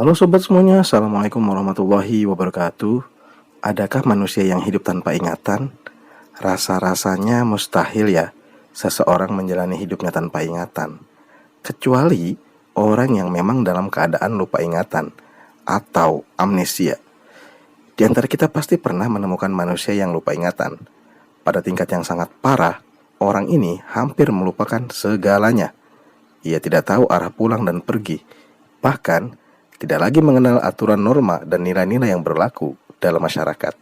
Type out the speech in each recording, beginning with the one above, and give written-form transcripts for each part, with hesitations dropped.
Halo sobat semuanya, Assalamualaikum warahmatullahi wabarakatuh. Adakah manusia yang hidup tanpa ingatan? Rasa-rasanya mustahil ya seseorang menjalani hidupnya tanpa ingatan. Kecuali orang yang memang dalam keadaan lupa ingatan atau amnesia. Di antara kita pasti pernah menemukan manusia yang lupa ingatan. Pada tingkat yang sangat parah, orang ini hampir melupakan segalanya. Ia tidak tahu arah pulang dan pergi. Bahkan tidak lagi mengenal aturan norma dan nilai-nilai yang berlaku dalam masyarakat.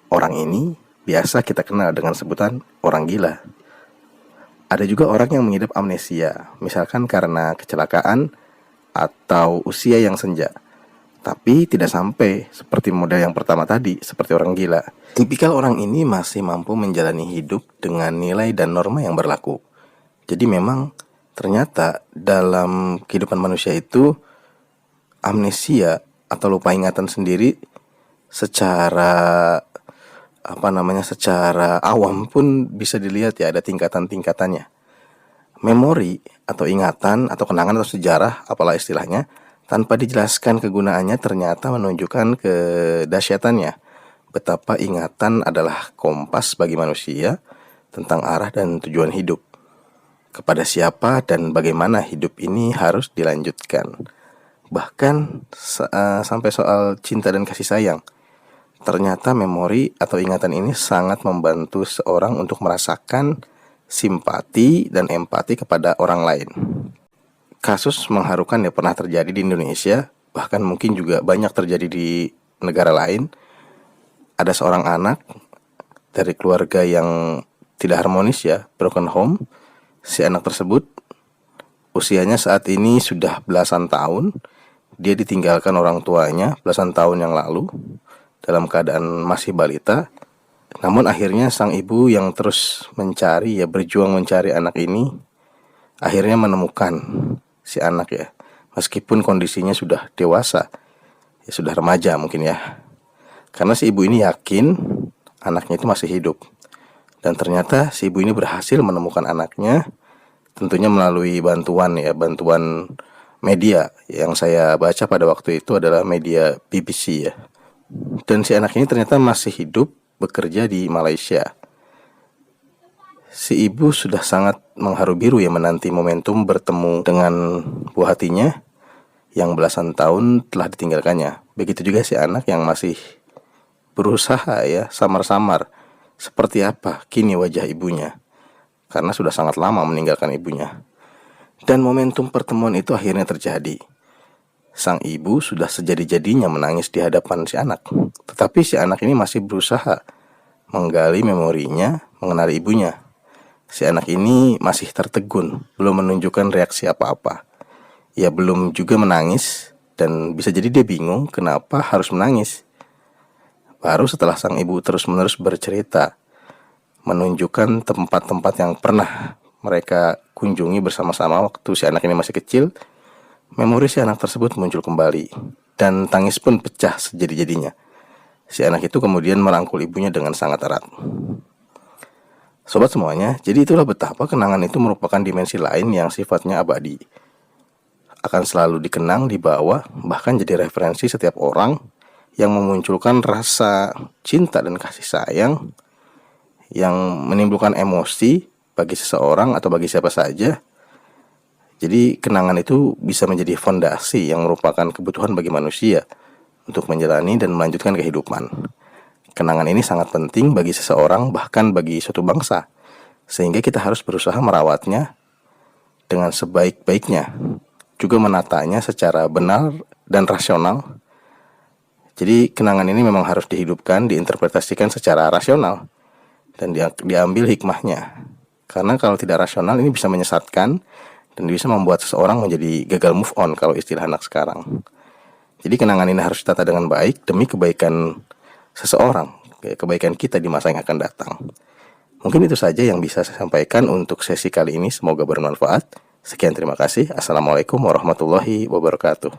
Orang ini biasa kita kenal dengan sebutan orang gila. Ada juga orang yang mengidap amnesia, misalkan karena kecelakaan atau usia yang senja. Tapi tidak sampai seperti model yang pertama tadi, seperti orang gila. Tipikal orang ini masih mampu menjalani hidup dengan nilai dan norma yang berlaku. Jadi memang ternyata dalam kehidupan manusia itu amnesia atau lupa ingatan sendiri secara secara awam pun bisa dilihat ya, ada tingkatan-tingkatannya. Memori atau ingatan atau kenangan atau sejarah, apalah istilahnya, tanpa dijelaskan kegunaannya ternyata menunjukkan kedahsyatannya. Betapa ingatan adalah kompas bagi manusia tentang arah dan tujuan hidup. Kepada siapa dan bagaimana hidup ini harus dilanjutkan. Bahkan sampai soal cinta dan kasih sayang. Ternyata memori atau ingatan ini sangat membantu seorang untuk merasakan simpati dan empati kepada orang lain. Kasus mengharukan yang pernah terjadi di Indonesia, bahkan mungkin juga banyak terjadi di negara lain. Ada seorang anak dari keluarga yang tidak harmonis ya, broken home. Si anak tersebut usianya saat ini sudah belasan tahun. Dia ditinggalkan orang tuanya belasan tahun yang lalu dalam keadaan masih balita. Namun akhirnya sang ibu yang terus mencari ya, berjuang mencari anak ini, akhirnya menemukan si anak ya. Meskipun kondisinya sudah dewasa, ya sudah remaja mungkin ya. Karena si ibu ini yakin anaknya itu masih hidup. Dan ternyata si ibu ini berhasil menemukan anaknya, tentunya melalui bantuan media. Yang saya baca pada waktu itu adalah media BBC ya. Dan si anak ini ternyata masih hidup, bekerja di Malaysia. Si ibu sudah sangat mengharu biru ya menanti momentum bertemu dengan buah hatinya yang belasan tahun telah ditinggalkannya. Begitu juga si anak yang masih berusaha ya, samar-samar seperti apa kini wajah ibunya, karena sudah sangat lama meninggalkan ibunya. Dan momentum pertemuan itu akhirnya terjadi. Sang ibu sudah sejadi-jadinya menangis di hadapan si anak. Tetapi si anak ini masih berusaha menggali memorinya, mengenali ibunya. Si anak ini masih tertegun, belum menunjukkan reaksi apa-apa. Ia belum juga menangis, dan bisa jadi dia bingung kenapa harus menangis. Baru setelah sang ibu terus-menerus bercerita, menunjukkan tempat-tempat yang pernah mereka kunjungi bersama-sama waktu si anak ini masih kecil, memori si anak tersebut muncul kembali, dan tangis pun pecah sejadi-jadinya. Si anak itu kemudian merangkul ibunya dengan sangat erat. Sobat semuanya, jadi itulah betapa kenangan itu merupakan dimensi lain yang sifatnya abadi. Akan selalu dikenang, dibawa, bahkan jadi referensi setiap orang yang memunculkan rasa cinta dan kasih sayang, yang menimbulkan emosi bagi seseorang atau bagi siapa saja. Jadi kenangan itu bisa menjadi fondasi yang merupakan kebutuhan bagi manusia untuk menjalani dan melanjutkan kehidupan. Kenangan ini sangat penting bagi seseorang, bahkan bagi suatu bangsa, sehingga kita harus berusaha merawatnya dengan sebaik-baiknya, juga menatanya secara benar dan rasional. Jadi kenangan ini memang harus dihidupkan, diinterpretasikan secara rasional, dan diambil hikmahnya. Karena kalau tidak rasional ini bisa menyesatkan dan bisa membuat seseorang menjadi gagal move on kalau istilah anak sekarang. Jadi kenangan ini harus ditata dengan baik demi kebaikan seseorang, kebaikan kita di masa yang akan datang. Mungkin itu saja yang bisa saya sampaikan untuk sesi kali ini, semoga bermanfaat. Sekian, terima kasih. Assalamualaikum warahmatullahi wabarakatuh.